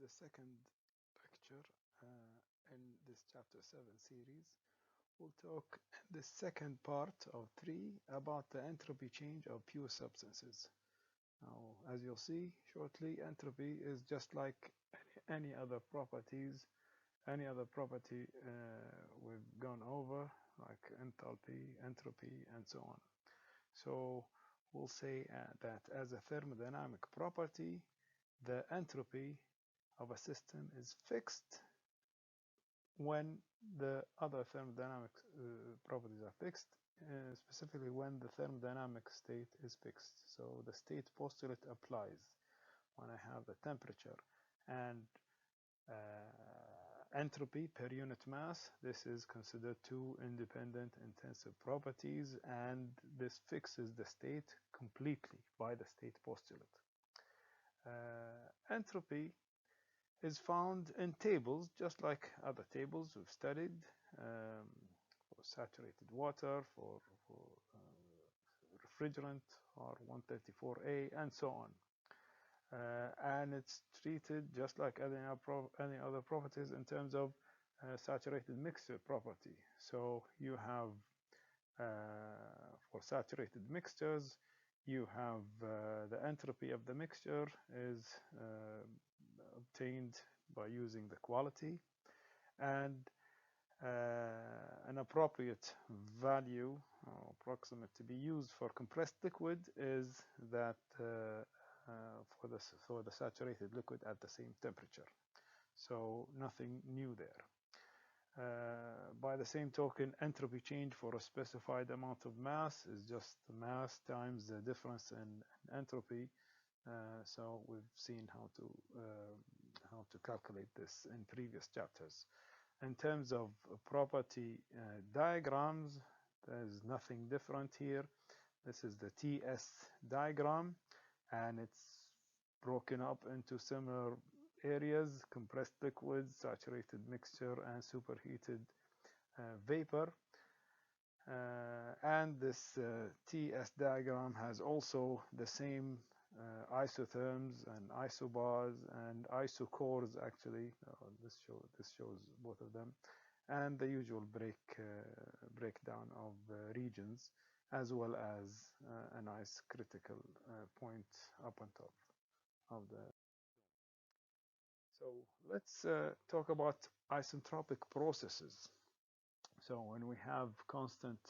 the second lecture in this chapter 7 series. We'll talk in the second part of 3 about the entropy change of pure substances. Now, as you'll see shortly, entropy is just like any other properties, any other property we've gone over, like enthalpy, entropy, and so on. So we'll say that as a thermodynamic property, the entropy of a system is fixed when the other thermodynamic properties are fixed, specifically when the thermodynamic state is fixed. So the state postulate applies when I have the temperature and entropy per unit mass. This is considered two independent intensive properties, and this fixes the state completely by the state postulate. Entropy is found in tables, just like other tables we've studied, for saturated water, for refrigerant, or 134A, and so on. And it's treated just like any other properties in terms of saturated mixture property. So you have, for saturated mixtures, you have the entropy of the mixture is obtained by using the quality, and an appropriate value approximate to be used for compressed liquid is that for the saturated liquid at the same temperature. So nothing new there. By the same token, entropy change for a specified amount of mass is just the mass times the difference in entropy. So we've seen how to calculate this in previous chapters. In terms of property diagrams, there's nothing different here. This is the TS diagram, and it's broken up into similar areas: compressed liquid, saturated mixture, and superheated vapor. And this TS diagram has also the same isotherms and isobars and isocores. Actually, this shows both of them, and the usual breakdown of regions, as well as a nice critical point up on top of the. So let's talk about isentropic processes. So when we have constant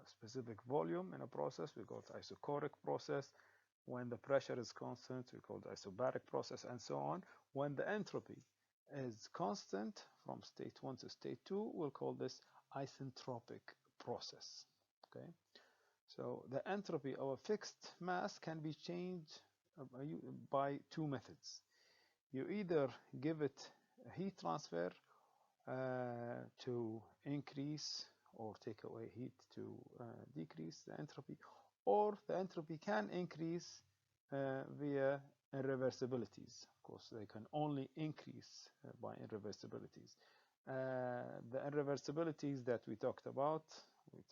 specific volume in a process, we call it isochoric process. When the pressure is constant, we call it isobaric process, and so on. When the entropy is constant from state 1 to state 2, we'll call this isentropic process. Okay. So the entropy of a fixed mass can be changed by two methods. You either give it a heat transfer to increase or take away heat to decrease the entropy, or the entropy can increase via irreversibilities. Of course, they can only increase by irreversibilities. The irreversibilities that we talked about, we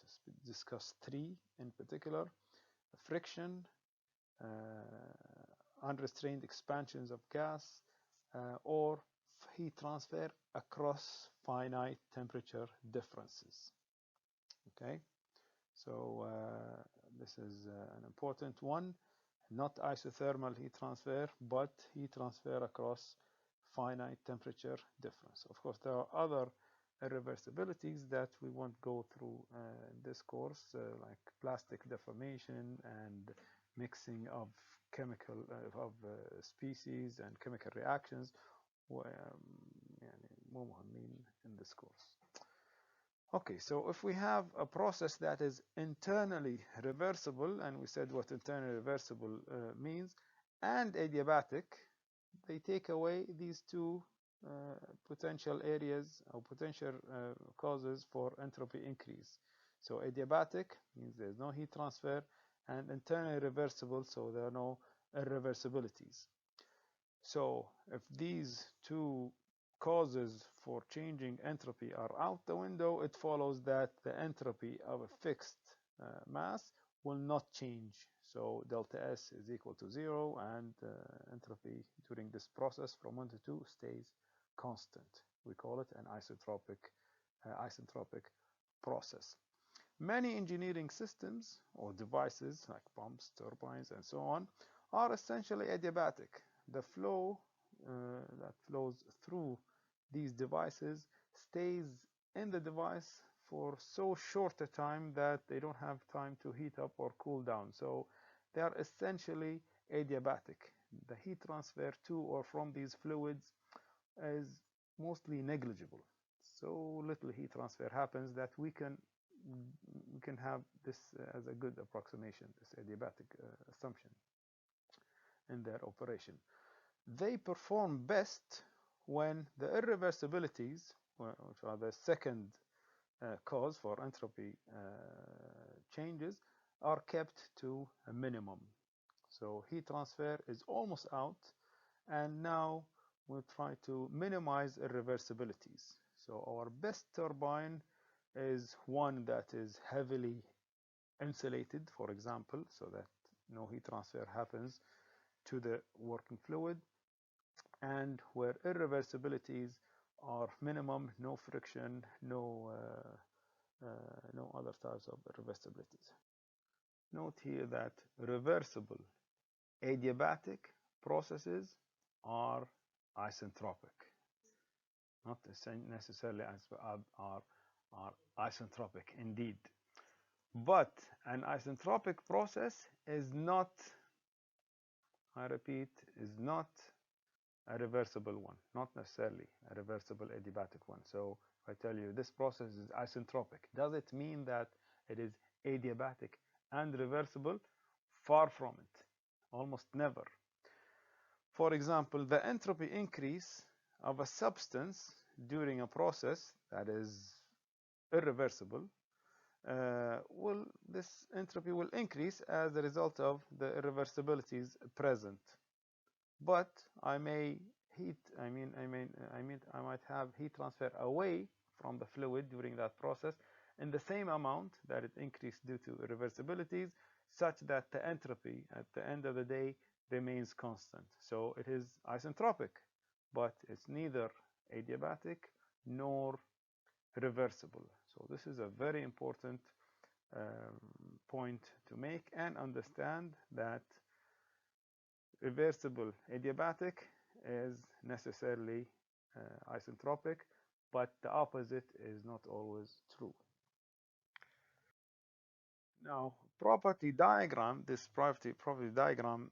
discussed 3 in particular: friction, unrestrained expansions of gas, or heat transfer across finite temperature differences. Okay, so this is an important one. Not isothermal heat transfer, but heat transfer across finite temperature difference. Of course, there are other irreversibilities that we won't go through in this course, like plastic deformation and mixing of chemical species and chemical reactions, in this course. Okay, so if we have a process that is internally reversible, and we said what internally reversible means, and adiabatic, they take away these two potential areas or potential causes for entropy increase. So adiabatic means there's no heat transfer, and internally reversible, so there are no irreversibilities. So if these two causes for changing entropy are out the window, it follows that the entropy of a fixed mass will not change. So delta S is equal to 0, and entropy during this process from 1 to 2 stays constant. We call it an isentropic process. Many engineering systems or devices like pumps, turbines, and so on are essentially adiabatic. The flow that flows through these devices stays in the device for so short a time that they don't have time to heat up or cool down. So they are essentially adiabatic. The heat transfer to or from these fluids is mostly negligible. So little heat transfer happens that we can have this as a good approximation, this adiabatic assumption in their operation. They perform best when the irreversibilities, which are the second cause for entropy changes, are kept to a minimum. So heat transfer is almost out, and now we'll try to minimize irreversibilities. So our best turbine is one that is heavily insulated, for example, so that no heat transfer happens to the working fluid, and where irreversibilities are minimum, no friction, no other types of irreversibilities. Note here that reversible adiabatic processes are isentropic, not necessarily are isentropic indeed. But an isentropic process is not, I repeat, is not a reversible one, not necessarily a reversible adiabatic one. So if I tell you this process is isentropic, does it mean that it is adiabatic and reversible? Far from it, almost never. For example, the entropy increase of a substance during a process that is irreversible, this entropy will increase as a result of the irreversibilities present. But I might have heat transfer away from the fluid during that process in the same amount that it increased due to irreversibilities, such that the entropy at the end of the day remains constant. So it is isentropic, but it's neither adiabatic nor reversible. So this is a very important point to make and understand, that reversible adiabatic is necessarily isentropic, but the opposite is not always true. Now, property diagram, this property diagram,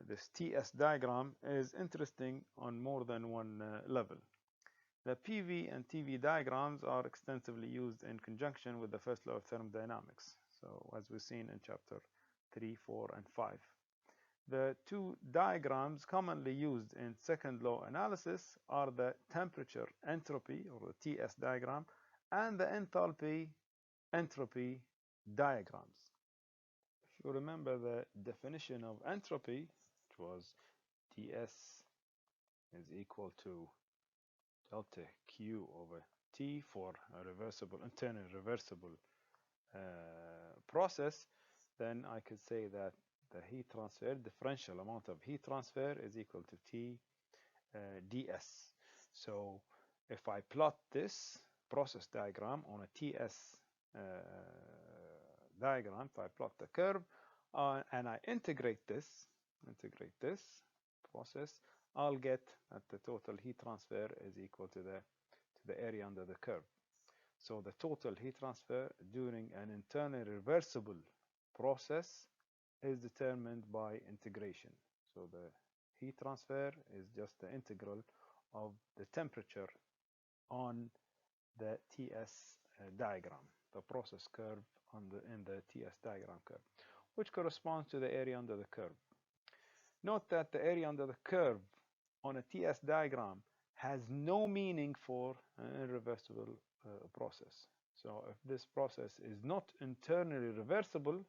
this TS diagram, is interesting on more than one level. The PV and TV diagrams are extensively used in conjunction with the first law of thermodynamics. So as we've seen in chapter 3, 4, and 5. The two diagrams commonly used in second law analysis are the temperature entropy, or the TS diagram, and the enthalpy entropy diagrams. If you remember the definition of entropy, which was TS is equal to delta Q over T for a reversible, internal reversible process, then I could say that the heat transfer, differential amount of heat transfer, is equal to T ds. So if I plot this process diagram on a TS diagram, if I plot the curve and I integrate this process, I'll get that the total heat transfer is equal to the area under the curve. So the total heat transfer during an internally reversible process is determined by integration. So the heat transfer is just the integral of the temperature on the TS diagram, the process curve in the TS diagram curve, which corresponds to the area under the curve. Note that the area under the curve on a TS diagram has no meaning for an irreversible process. So if this process is not internally reversible,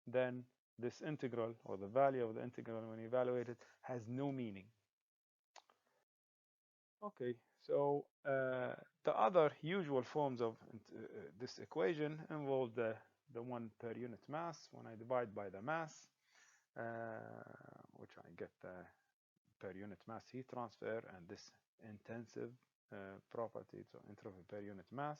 then this integral, or the value of the integral when evaluated, has no meaning. Okay, so the other usual forms of this equation involve the the one per unit mass. When I divide by the mass, which I get the per unit mass heat transfer and this intensive property, so entropy per unit mass,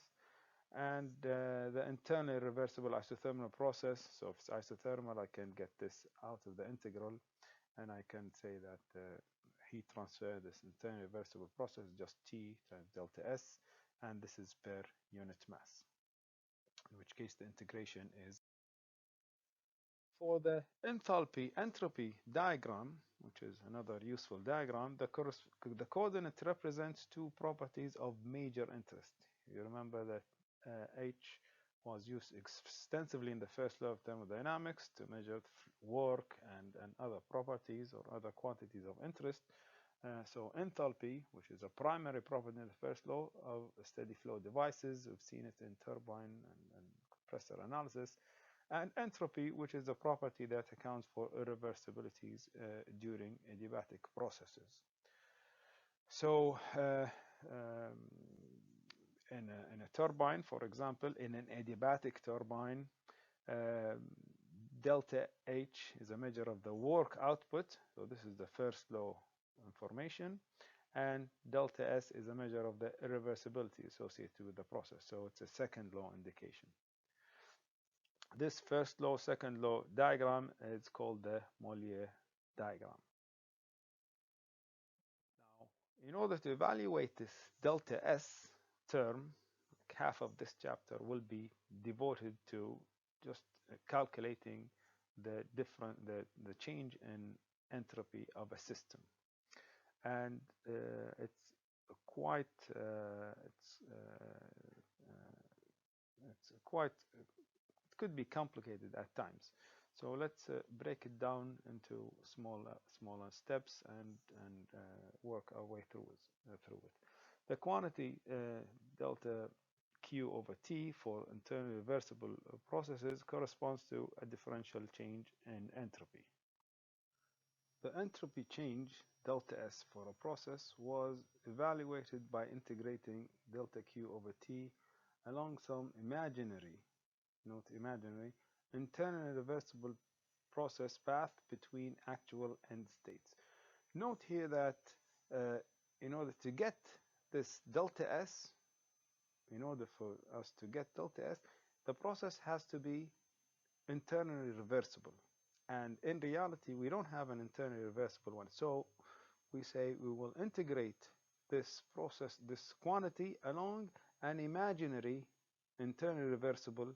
and the internally reversible isothermal process. So if it's isothermal, I can get this out of the integral, and I can say that heat transfer, this internally reversible process, is just T times delta S, and this is per unit mass, in which case the integration is. For the entropy diagram, which is another useful diagram, the coordinate represents two properties of major interest. You remember that H was used extensively in the first law of thermodynamics to measure work and other properties or other quantities of interest. So enthalpy, which is a primary property in the first law of steady flow devices, we've seen it in turbine and compressor analysis, and entropy, which is a property that accounts for irreversibilities during adiabatic processes. So in a turbine, for example, in an adiabatic turbine, delta H is a measure of the work output. So this is the first law information. And delta S is a measure of the irreversibility associated with the process. So it's a second law indication. This first law, second law diagram is called the Mollier diagram. Now, in order to evaluate this delta S term, half of this chapter will be devoted to just calculating the change in entropy of a system, and it's quite could be complicated at times. So let's break it down into smaller steps and work our way through it. The quantity delta Q over T for internally reversible processes corresponds to a differential change in entropy. The entropy change delta S for a process was evaluated by integrating delta Q over T along some imaginary, note imaginary, internally reversible process path between actual end states. Note here that in order to get this delta S, in order for us to get delta S, the process has to be internally reversible. And in reality, we don't have an internally reversible one. So we say we will integrate this process, this quantity, along an imaginary internally reversible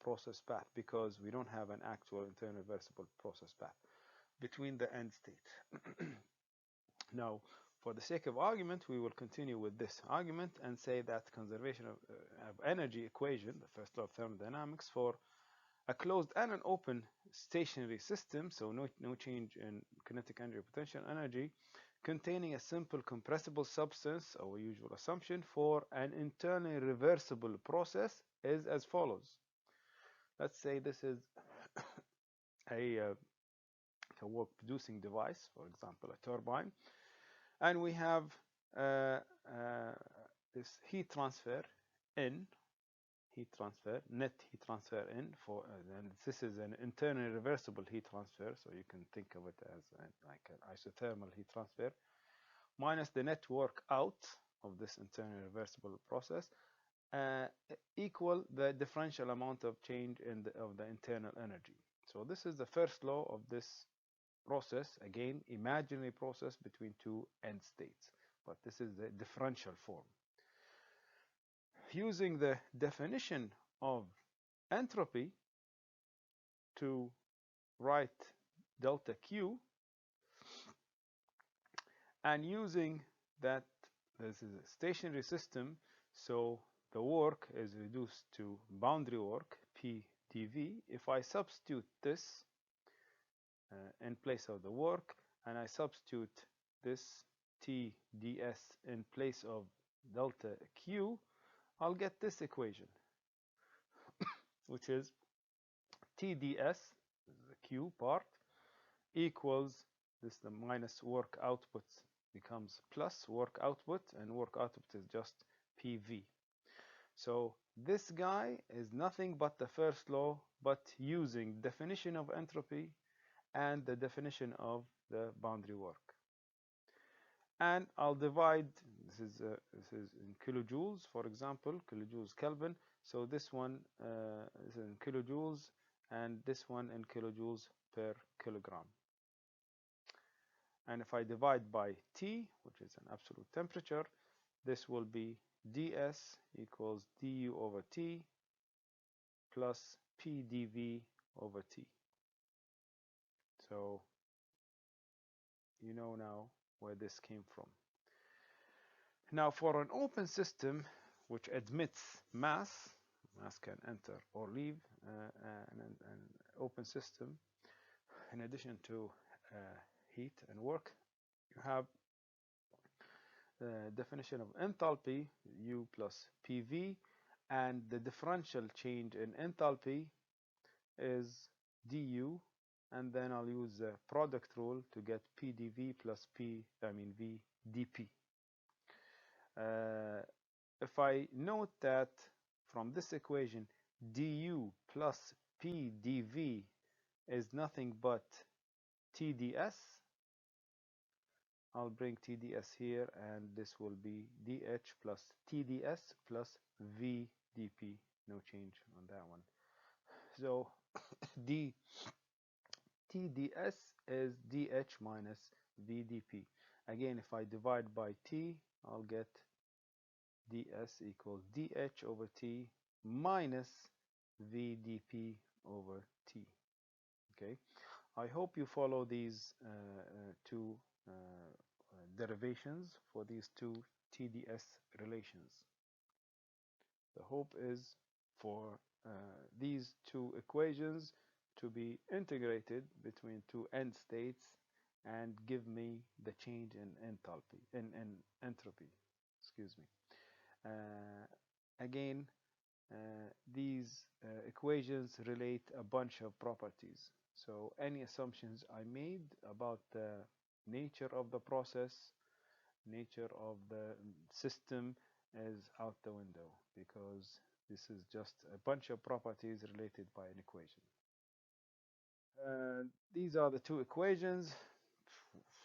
process path, because we don't have an actual internally reversible process path between the end states. Now, for the sake of argument, we will continue with this argument and say that conservation of energy equation, the first law of thermodynamics, for a closed and an open stationary system, so no change in kinetic energy or potential energy, containing a simple compressible substance, our usual assumption, for an internally reversible process is as follows. Let's say this is a work-producing device, for example, a turbine, and we have this heat transfer in, net heat transfer in, for and this is an internally reversible heat transfer, so you can think of it as like an isothermal heat transfer, minus the net work out of this internally reversible process, equal the differential amount of change of the internal energy. So this is the first law of this process, again imaginary process between two end states, but this is the differential form. Using the definition of entropy to write delta Q, and using that this is a stationary system, so the work is reduced to boundary work, P dV. If I substitute this in place of the work, and I substitute this T ds in place of delta Q, I'll get this equation, which is T ds, the Q part, equals this, the minus work output becomes plus work output, and work output is just PV. So this guy is nothing but the first law, but using definition of entropy and the definition of the boundary work. And I'll divide, this is in kilojoules, for example, kilojoules Kelvin. So this one is in kilojoules, and this one in kilojoules per kilogram. And if I divide by T, which is an absolute temperature, this will be ds equals du over T plus pdV over T. So you know now where this came from. Now for an open system which admits mass can enter or leave an open system, in addition to heat and work, you have the definition of enthalpy, U plus PV, and the differential change in enthalpy is du, and then I'll use the product rule to get PdV plus V dP. If I note that from this equation du plus PdV is nothing but TdS, I'll bring TdS here, and this will be dH plus TdS plus VdP. No change on that one. So TdS is dH minus VdP. Again, if I divide by T, I'll get ds equals dH over T minus VdP over T. Okay, I hope you follow these two derivations for these two TdS relations. The hope is for these two equations to be integrated between two end states and give me the change in entropy. Excuse me. Again, these equations relate a bunch of properties. So any assumptions I made about the nature of the process, nature of the system is out the window, because this is just a bunch of properties related by an equation. These are the two equations.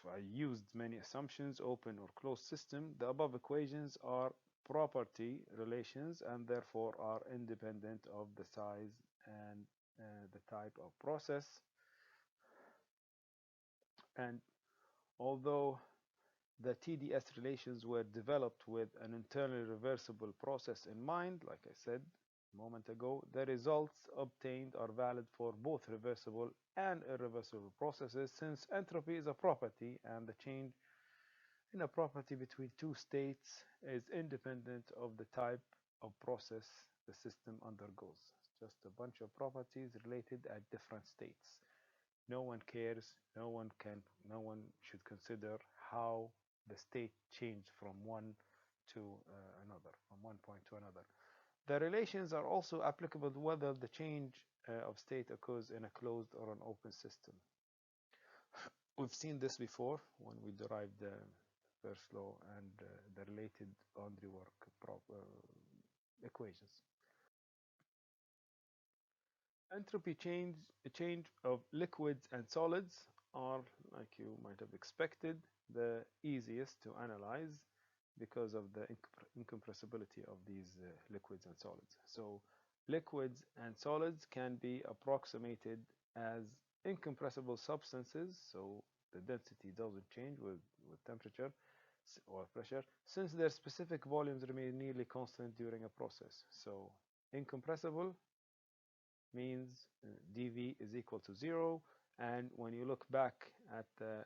I used many assumptions, open or closed system. The above equations are property relations and therefore are independent of the size and the type of process. And although the TdS relations were developed with an internally reversible process in mind, like I said a moment ago, the results obtained are valid for both reversible and irreversible processes, since entropy is a property and the change in a property between two states is independent of the type of process the system undergoes. It's just a bunch of properties related at different states. No one cares, no one should consider how the state changed from one to another, from one point to another. The relations are also applicable to whether the change of state occurs in a closed or an open system. We've seen this before when we derived the first law and the related boundary work equations. Entropy change of liquids and solids are, like you might have expected, the easiest to analyze because of the incompressibility of these liquids and solids. So liquids and solids can be approximated as incompressible substances, so the density doesn't change with temperature or pressure, since their specific volumes remain nearly constant during a process. So incompressible means dV is equal to 0, and when you look back at the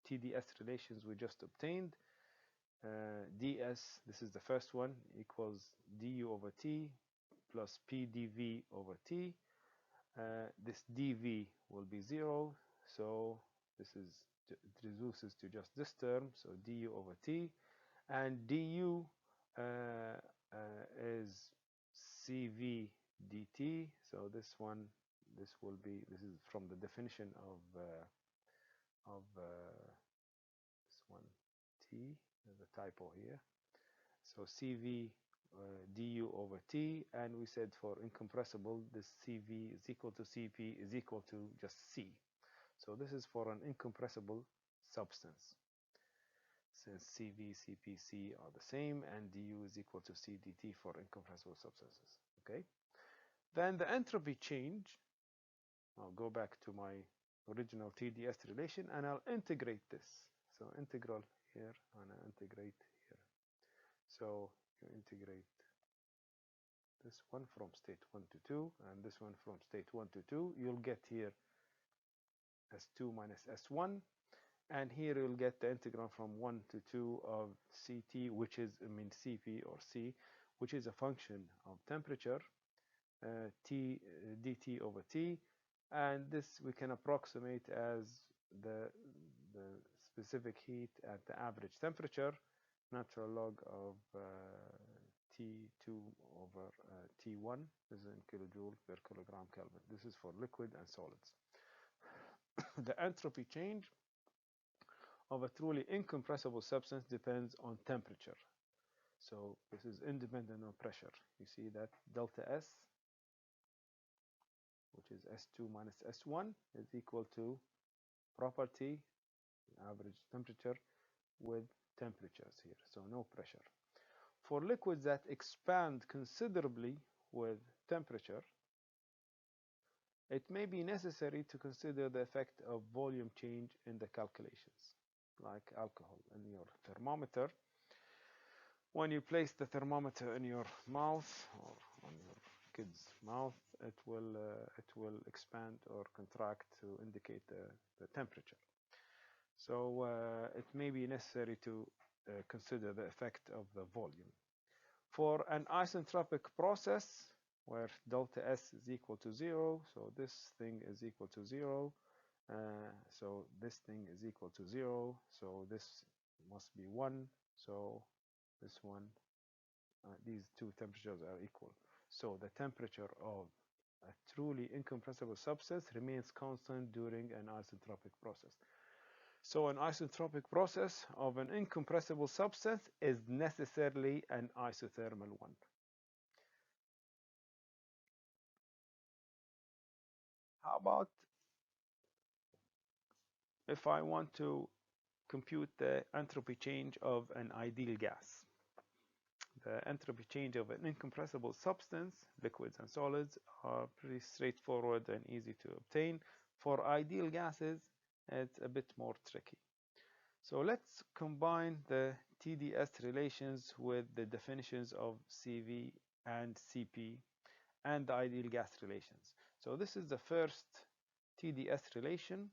TdS relations we just obtained, ds, this is the first one, equals du over T plus pdV over T. This dV will be 0, so it reduces to just this term, so du over T, and du is Cv dt. So this is from the definition of this one T. There's a typo here. So Cv du over t, and we said for incompressible this Cv is equal to Cp is equal to just C. So this is for an incompressible substance, since Cv, Cp, C are the same, and du is equal to C dt for incompressible substances. Okay. Then the entropy change, I'll go back to my original TdS relation and I'll integrate this. So integral here and I integrate here. So you integrate this one from state 1 to 2 and this one from state 1 to 2. You'll get here S2 minus S1, and here you'll get the integral from 1 to 2 of Ct, which is, Cp or C, which is a function of temperature, T dt over T, and this we can approximate as the specific heat at the average temperature, natural log of T2 over T1. This is in kilojoule per kilogram Kelvin. This is for liquid and solids. The entropy change of a truly incompressible substance depends on temperature. So this is independent of pressure. You see that delta S, which is S2 minus S1, is equal to property, average temperature, with temperatures here, so no pressure. For liquids that expand considerably with temperature, it may be necessary to consider the effect of volume change in the calculations, like alcohol in your thermometer. When you place the thermometer in your mouth or on your kid's mouth, it will expand or contract to indicate the temperature. So it may be necessary to consider the effect of the volume. For an isentropic process where delta S is equal to 0, so this thing is equal to 0, so this thing is equal to 0, so this must be 1, so this one, these two temperatures are equal. So the temperature of a truly incompressible substance remains constant during an isentropic process. So an isentropic process of an incompressible substance is necessarily an isothermal one. How about if I want to compute the entropy change of an ideal gas? The entropy change of an incompressible substance, liquids and solids, are pretty straightforward and easy to obtain. For ideal gases, it's a bit more tricky. So let's combine the TdS relations with the definitions of Cv and Cp and the ideal gas relations. So this is the first TdS relation,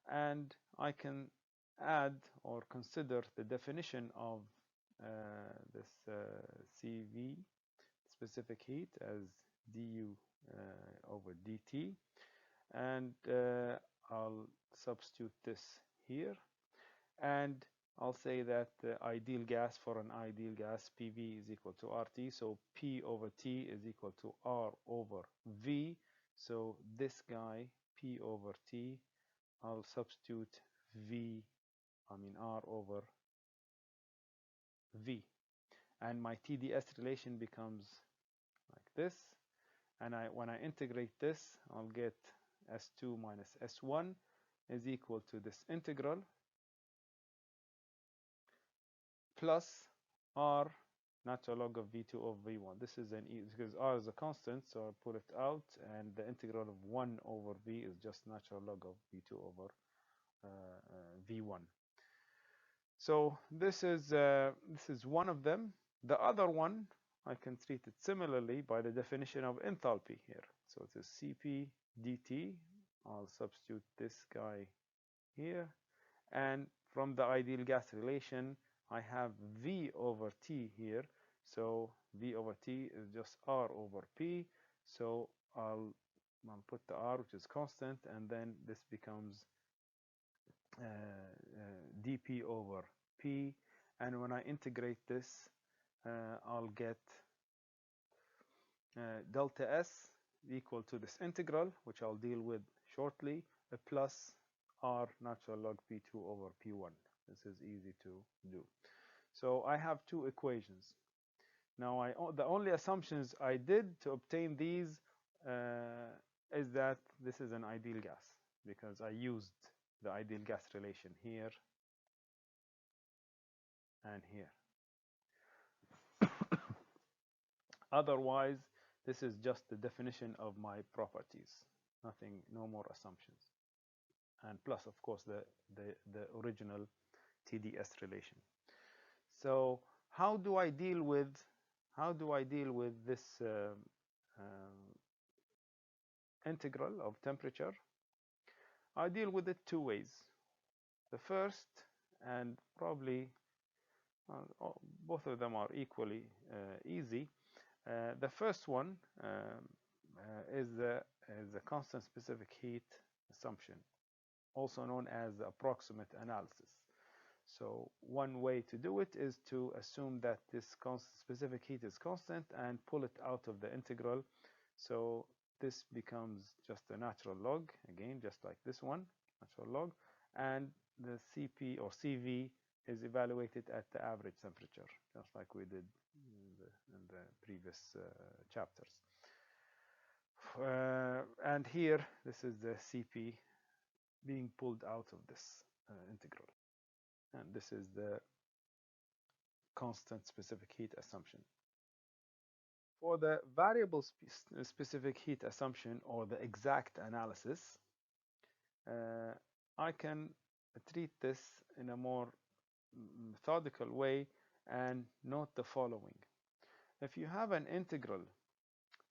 and I can add or consider the definition of this Cv, specific heat, as du over dt, and I'll substitute this here, and I'll say that the ideal gas, for an ideal gas, PV is equal to RT, so P over T is equal to R over V. So this guy, P over T, I'll substitute R over V. And my TdS relation becomes like this. And when I integrate this, I'll get S2 minus S1 is equal to this integral plus R natural log of V2 over V1. This is an E, because R is a constant, so I'll pull it out, and the integral of 1 over V is just natural log of V2 over V1. So this is one of them. The other one, I can treat it similarly by the definition of enthalpy here. So it is Cp dt. I'll substitute this guy here, and from the ideal gas relation, I have V over T here. So V over T is just R over P. So I'll put the R, which is constant, and then this becomes dP over P. And when I integrate this, I'll get delta S equal to this integral, which I'll deal with shortly, plus R natural log P2 over P1. This is easy to do. So I have two equations. Now, the only assumptions I did to obtain these is that this is an ideal gas, because I used the ideal gas relation here and here. Otherwise, this is just the definition of my properties. Nothing, no more assumptions. And plus, of course, the original TdS relation. So how do I deal with this integral of temperature? I deal with it two ways. The first, and probably both of them are equally easy. The first one is the constant specific heat assumption, also known as the approximate analysis. So one way to do it is to assume that this specific heat is constant and pull it out of the integral. So this becomes just a natural log, again, just like this one, natural log, and the Cp or Cv is evaluated at the average temperature, just like we did in the previous chapters. And here, this is the Cp being pulled out of this integral. And this is the constant specific heat assumption. For the variable specific heat assumption, or the exact analysis, I can treat this in a more methodical way and note the following. If you have an integral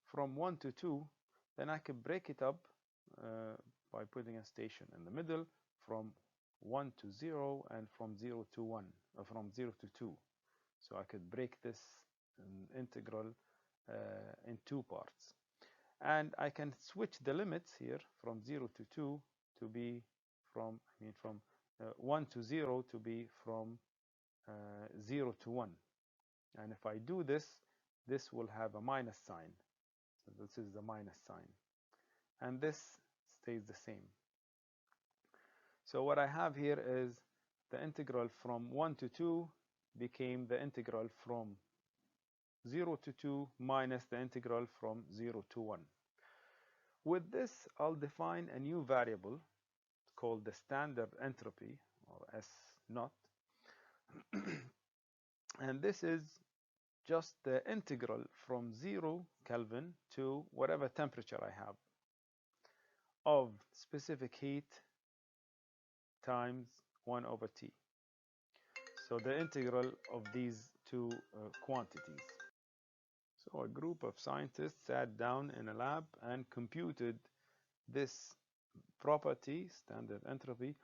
from 1 to 2, then I can break it up by putting a station in the middle from 1 to 0 and from 0 to 1, or from 0 to 2. So I could break this integral in two parts. And I can switch the limits here from 0 to 2 to be from 1 to 0 to be from 0 to 1. And if I do this, this will have a minus sign. So this is the minus sign. And this stays the same. So what I have here is the integral from 1 to 2 became the integral from 0 to 2 minus the integral from 0 to 1. With this, I'll define a new variable called the standard entropy, or S naught. And this is just the integral from 0 Kelvin to whatever temperature I have of specific heat times 1 over T. So the integral of these two quantities. So a group of scientists sat down in a lab and computed this property, standard entropy,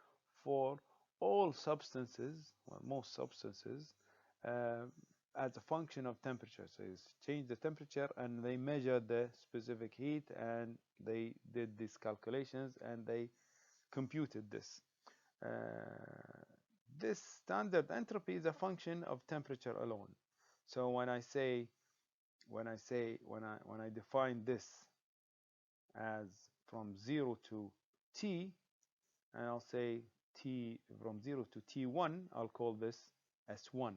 for all substances, well, most substances, as a function of temperature. So it's change the temperature and they measured the specific heat and they did these calculations and they computed this. This standard entropy is a function of temperature alone. So when I define this as from 0 to T, and I'll say T from 0 to T1, I'll call this S1.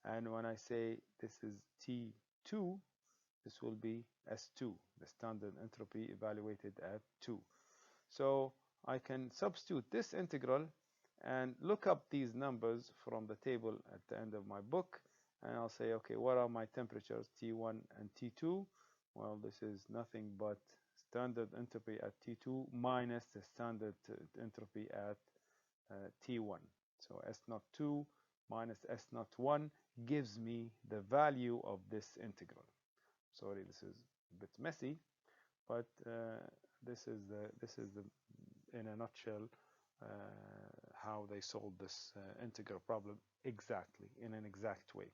And when I say this is T2, this will be S2, the standard entropy evaluated at 2. So I can substitute this integral and look up these numbers from the table at the end of my book, and I'll say, okay, what are my temperatures, T1 and T2? Well, this is nothing but standard entropy at T2 minus the standard entropy at T1. So S02 minus S01 gives me the value of this integral. Sorry, this is a bit messy, but this is the in a nutshell how they solved this integral problem exactly, in an exact way.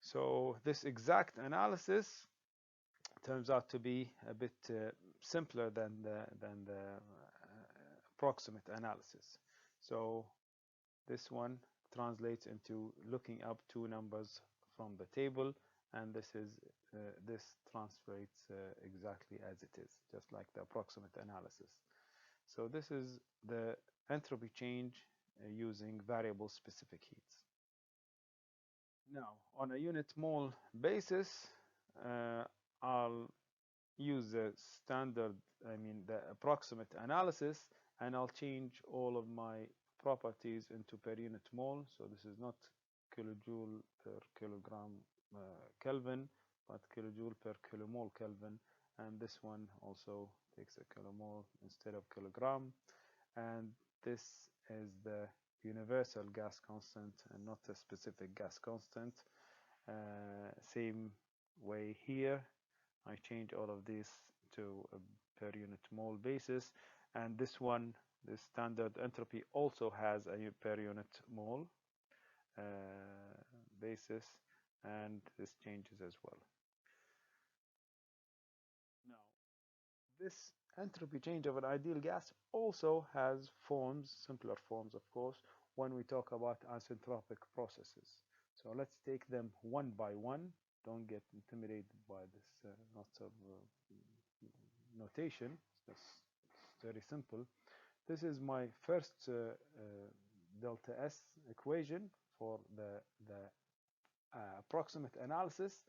So this exact analysis turns out to be a bit simpler than the approximate analysis. So this one translates into looking up two numbers from the table, and this translates exactly as it is, just like the approximate analysis. So this is the entropy change using variable specific heats. Now, on a unit mole basis, I'll use the standard, the approximate analysis, and I'll change all of my properties into per unit mole. So this is not kilojoule per kilogram Kelvin, but kilojoule per kilomole Kelvin. And this one also takes a kilomole instead of kilogram. And this is the universal gas constant and not a specific gas constant. Same way here, I change all of these to a per unit mole basis, and this one, the standard entropy, also has a per unit mole basis, and this changes as well. Now, this entropy change of an ideal gas also has forms, simpler forms, of course, when we talk about isentropic processes. So let's take them one by one. Don't get intimidated by this lots of notation. It's very simple. This is my first delta S equation for the approximate analysis,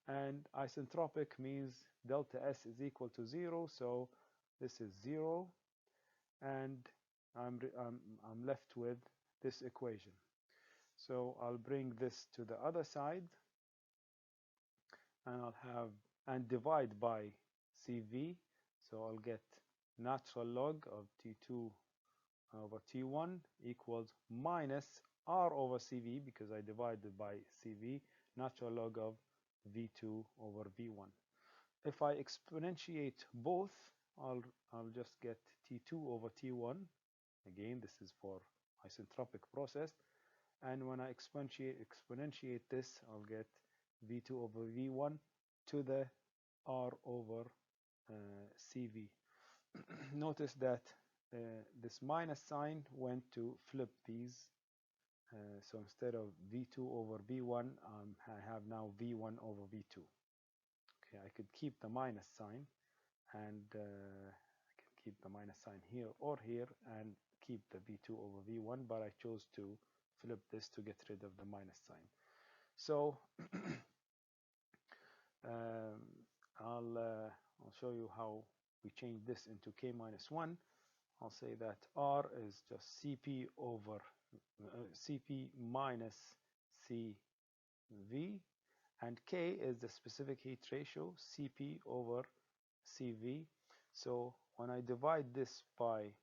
and isentropic means delta S is equal to 0, so this is 0, and I'm left with this equation. So I'll bring this to the other side, and I'll have and divide by CV, so I'll get natural log of T2 over T1 equals minus R over CV, because I divided by CV, natural log of V2 over V1. If I exponentiate both, I'll just get T2 over T1. Again, this is for isentropic process. And when I exponentiate this, I'll get V2 over V1 to the R over CV. Notice that this minus sign went to flip these. So instead of V2 over V1, I have now V1 over V2. Okay, I could keep the minus sign, and I can keep the minus sign here or here and keep the V2 over V1, but I chose to flip this to get rid of the minus sign. So I'll show you how we change this into K minus 1. I'll say that R is just Cp over Cp minus Cv, and K is the specific heat ratio, Cp over Cv. So when I divide this by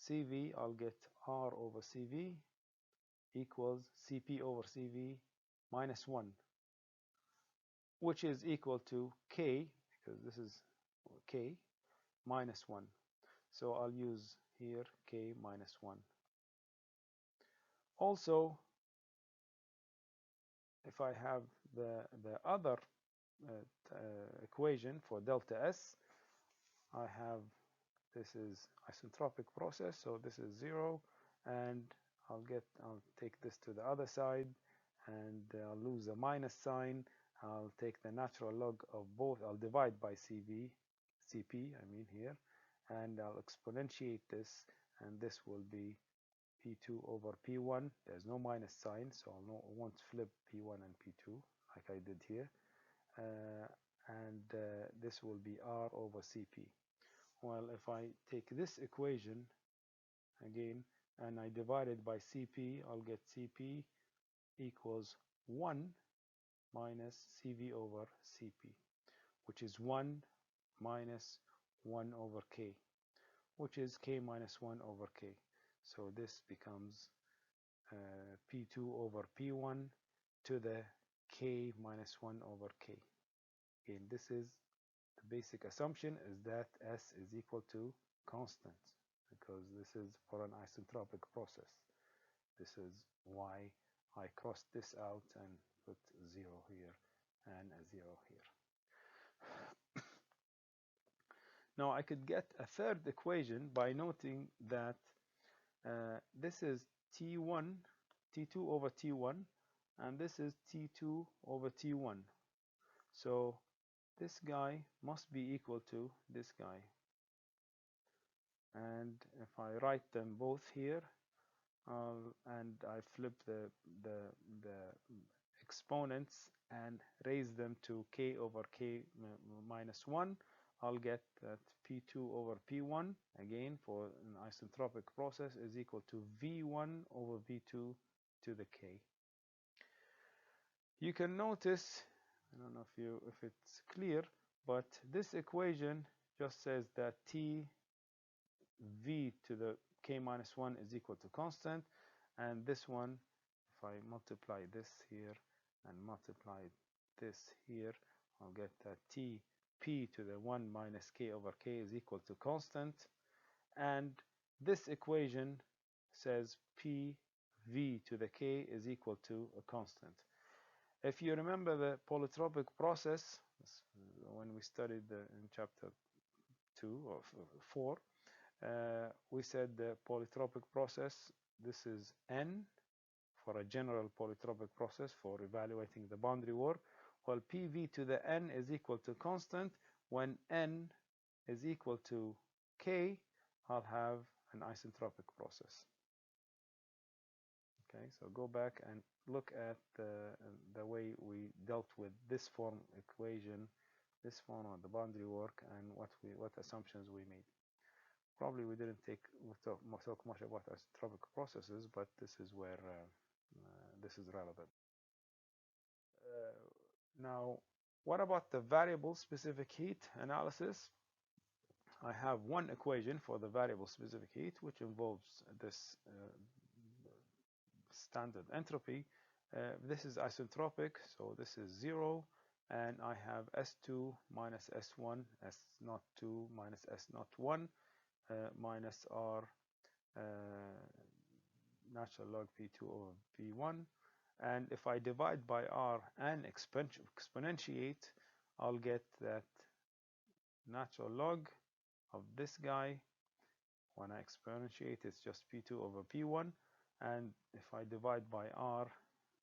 Cv, I'll get R over Cv equals Cp over Cv minus 1, which is equal to K, because this is K, minus 1. So I'll use here K minus 1. Also, if I have the other equation for delta S, I have, this is isentropic process, so this is 0, and I'll take this to the other side, and I'll lose the minus sign. I'll take the natural log of both. I'll divide by Cp, I mean here, and I'll exponentiate this, and this will be P2 over P1. There's no minus sign, so I won't flip P1 and P2 like I did here. And this will be R over Cp. Well, if I take this equation again and I divide it by Cp, I'll get Cp equals 1 minus Cv over Cp, which is 1 minus 1 over K, which is K minus 1 over K. So this becomes P2 over P1 to the K minus 1 over K. Again, this is the basic assumption, is that S is equal to constant, because this is for an isentropic process. This is why I crossed this out and put 0 here and a 0 here. Now I could get a third equation by noting that this is T1, T2 over T1, and this is T2 over T1. So this guy must be equal to this guy. And if I write them both here, and I flip the exponents and raise them to k over k minus 1, I'll get that P2 over P1, again for an isentropic process, is equal to V1 over V2 to the k. You can notice, I don't know if it's clear, but this equation just says that T V to the k minus 1 is equal to constant, and this one, if I multiply this here and multiply this here, I'll get that T P to the 1 minus k over k is equal to constant, and this equation says P V to the k is equal to a constant. If you remember the polytropic process, when we studied in chapter 2 or 4, we said the polytropic process, this is N for a general polytropic process for evaluating the boundary work, while PV to the N is equal to constant. When N is equal to K, I'll have an isentropic process. Okay, so go back and look at the way we dealt with this form equation, this form of the boundary work, and what assumptions we made. Probably we didn't talk much about isentropic processes, but this is where this is relevant. Now, what about the variable specific heat analysis? I have one equation for the variable specific heat, which involves this standard entropy. This is isentropic, so this is 0, and I have S2 minus S1, S02 minus S01, minus R natural log P2 over P1. And if I divide by R and exponentiate, I'll get that natural log of this guy. When I exponentiate, it's just P2 over P1. And if I divide by R,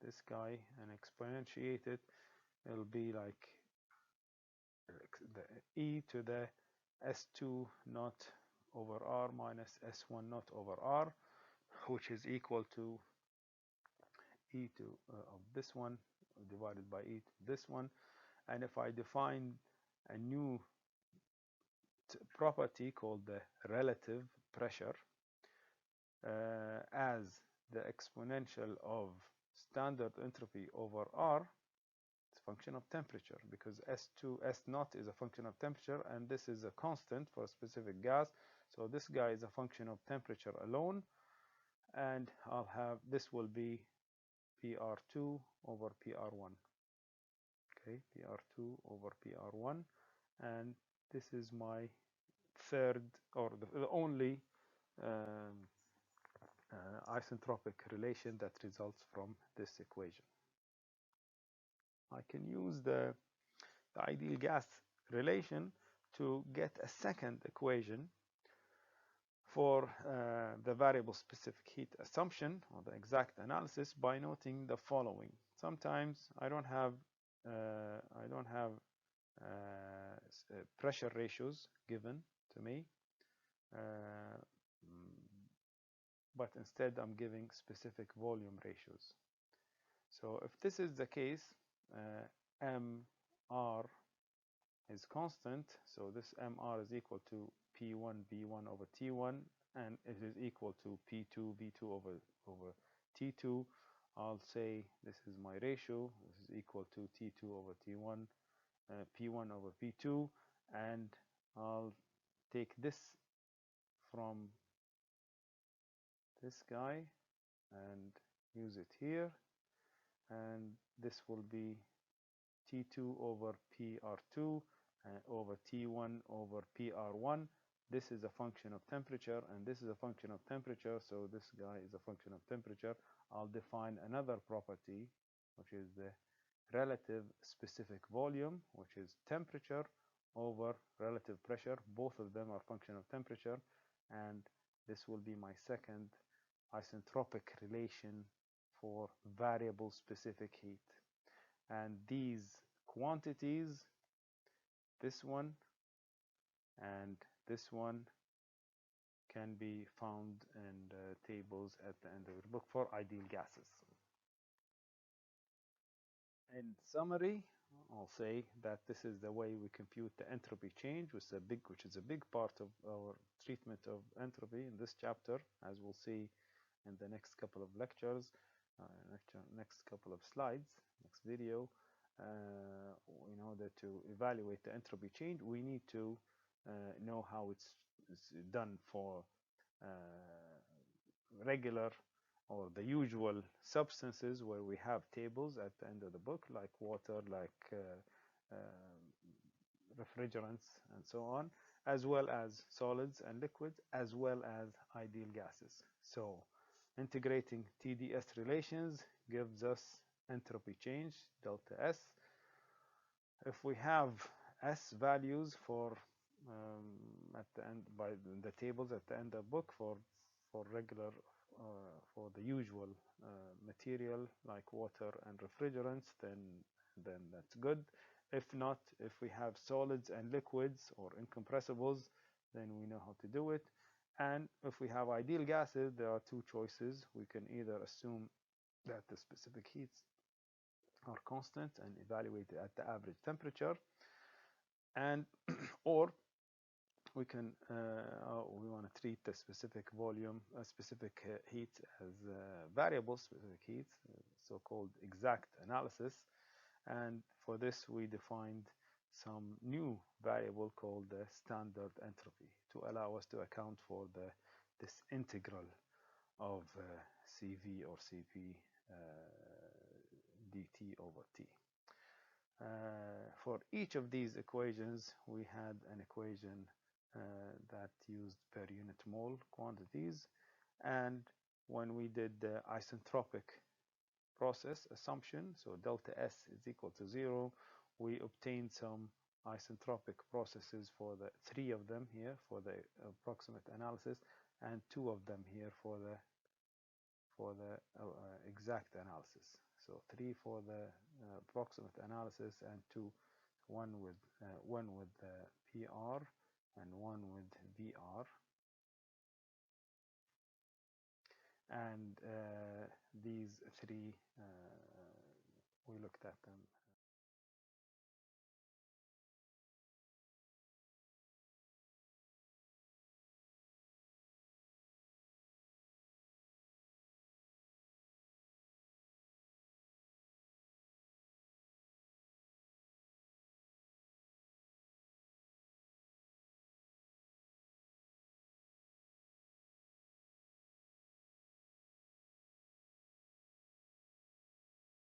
this guy, and exponentiate it, it'll be like the E to the S2 naught over R minus S1 naught over R, which is equal to E to of this one divided by E to this one. And if I define a new property called the relative pressure as the exponential of standard entropy over R, it's a function of temperature, because S2, S0 is a function of temperature, and this is a constant for a specific gas. So this guy is a function of temperature alone, and I'll have, this will be PR2 over PR1. Okay, PR2 over PR1, and this is my third, or the only isentropic relation that results from this equation. I can use the ideal gas relation to get a second equation for the variable specific heat assumption or the exact analysis by noting the following. Sometimes I don't have pressure ratios given to me, but instead I'm giving specific volume ratios. So if this is the case, mr is constant, so this mr is equal to P1 V1 over T1, and it is equal to P2 V2 over T2. I'll say this is my ratio, this is equal to T2 over T1, P1 over P2, and I'll take this from this guy and use it here, and this will be T2 over PR2 over T1 over PR1. This is a function of temperature, and this is a function of temperature, so this guy is a function of temperature. I'll define another property, which is the relative specific volume, which is temperature over relative pressure. Both of them are function of temperature, and this will be my second isentropic relation for variable specific heat. And these quantities, this one and this one, can be found in the tables at the end of the book for ideal gases. In summary, I'll say that this is the way we compute the entropy change, which is a big part of our treatment of entropy in this chapter, as we'll see in the next couple of lectures, next couple of slides, next video. In order to evaluate the entropy change, we need to know how it's done for regular or the usual substances where we have tables at the end of the book, like water, like refrigerants, and so on, as well as solids and liquids, as well as ideal gases. So integrating TdS relations gives us entropy change, delta S. If we have S values for at the end by the tables at the end of the book for regular for the usual material like water and refrigerants, then that's good. If not, if we have solids and liquids or incompressibles, then we know how to do it. And if we have ideal gases, there are two choices. We can either assume that the specific heats are constant and evaluate it at the average temperature, and or we can we want to treat the specific volume, specific heat as variable specific heat, so-called exact analysis. And for this, we defined some new variable called the standard entropy to allow us to account for this integral of CV or Cp dt over T. For each of these equations, we had an equation that used per unit mole quantities, and when we did the isentropic process assumption, so delta S is equal to 0, we obtained some isentropic processes for the 3 of them here for the approximate analysis, and 2 of them here for the exact analysis. So 3 for the approximate analysis, and 2, one with PR and one with VR. And these 3, we looked at them